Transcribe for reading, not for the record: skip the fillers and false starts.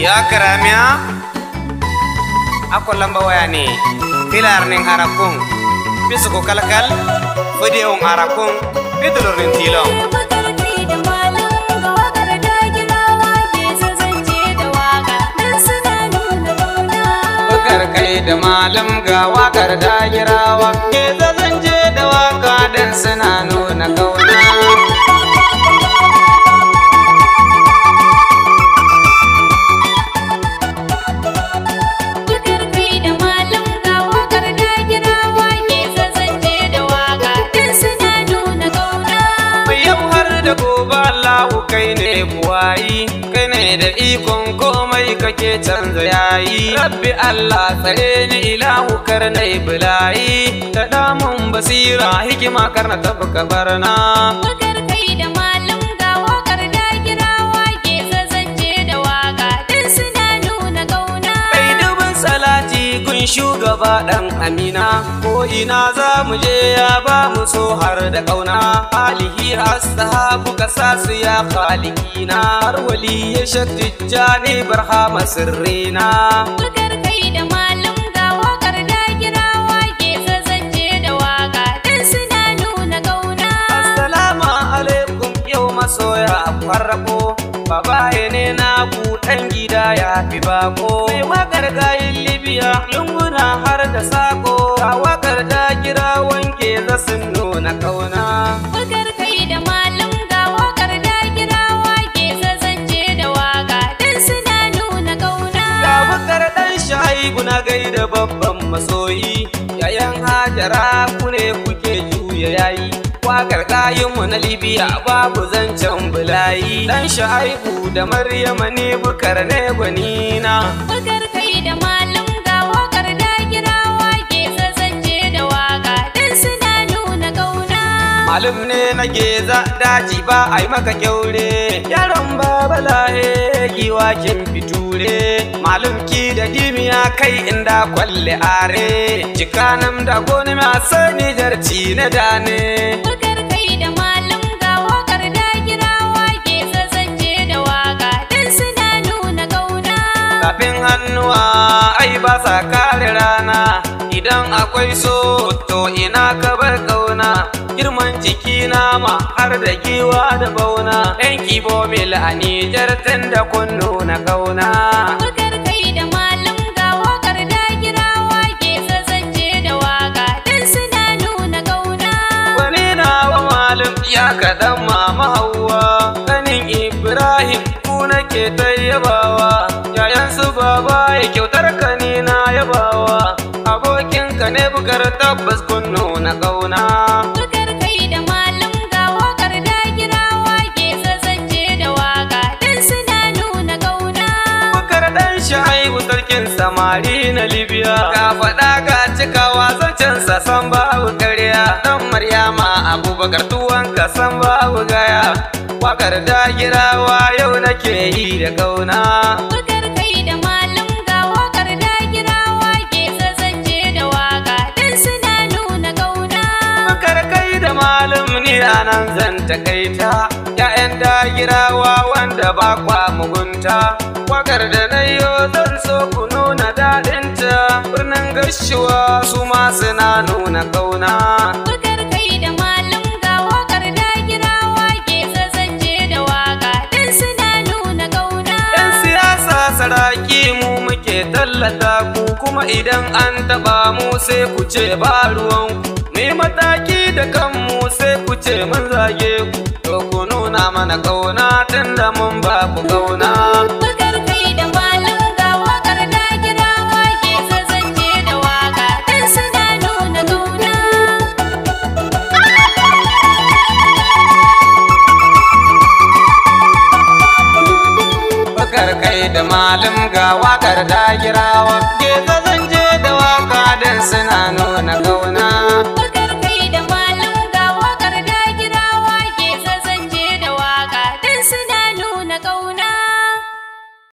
Ya karamiya ako lamba wayani filar ning arakung bisu ko kalakal video arakung bidulur nin tilong bakar kai da malam ga wakar da girawa ke zanje da waka dan suna nuna kauna kai ne buwayi kai ne da ikon komai kake canza yayi rabbi Allah tsare ni ilahu karnai bulayi ta damun basira hikima karna tafi kabarna bakar kai da malam ga wakar da girawa ke zazance da waka din suna nuna kauna kai dubin salati kun shugaba dan amina ko ina za mu je ya ba mu so har da kauna alihi ashabu kasasu ya khalikina har wali ya shattijani barhama sirrina bakar kai da malam ga wakar da girawa ke zazance da waka din suna nuna kauna assalamu alaikum yau masoya farko babaye ne na ku dan gida ya fi bako mai wakar gayin libya lunguna har da sako ga wakar da gira wanke za sun nuna kauna bakar kai da malam ga wakar da girawa ke zazance da waka din suna nuna kauna ga bakar dan shaibu na gaida babban masoyi yayan hajara ku ne kuke juya yayi wakar kayinmu na libya babu zancen bulayi dan shaibu da maryama ne bukar ne gwanina bakar kai da malam ga wakar da girawa ke zazance da waka din suna nuna kauna malum ne na geza daji ba ai maka kyaure yaron babalahe giwa kin fiture malum ki da dimiya kai inda kwalle are jikanam da goni ma sani jarci na dane bakar kai da malam ga wakar da girawa ke zazance da waka din suna nuna kauna tafin hannuwa ai ba sa kare rana idan akwai so to ina ka bar kauna girman jiki nama har da giwa da bauna ɗan kibo mil a nijar tun da kun nuna kauna bakar kai da malam ga wakar da girawa ke zazance da waka din suna nuna kauna wani na wa malam ya kaɗan mama hauwa kanin ibrahim ku nake ta yabawa yayan su baba ya kyautar kani na yabawa abokinka ne bukar tabbas kun nuna kauna bakar kai da malam ga wakar da girawa ke zazance da waka din suna nuna kauna bukar dan shaibu sarkin samari na libya ka faɗa ga cikawa zancen sa san babu karya dan maryama abubakar tuwon ka san babu gaya wakar da girawa yau nake yi da kauna bakar kai da malam ga wakar da girawa ke zazance da waka din suna nuna kauna bakar kai da malam ni anan zan takaita ya'yan da girawa wanda ba kwa mugunta wakar da na yo zan so ku nuna daɗinta birnin gashuwa su ma suna nuna kauna bakar kai da malam ga wakar da girawa ke zazance da waka din suna nuna kauna yan siyasa saraki mu muke tallata ku kuma idan an taɓa mu sai ku ce ba ruwanku mai mataki da kanmu sai ku ce mun zage ku to ku nuna mana kauna tunda mun ba ku kauna bakar kai da malam ga wakar da girawa ke zazance da waka din suna nuna kauna bakar kai da malam ga wakar da girawa ke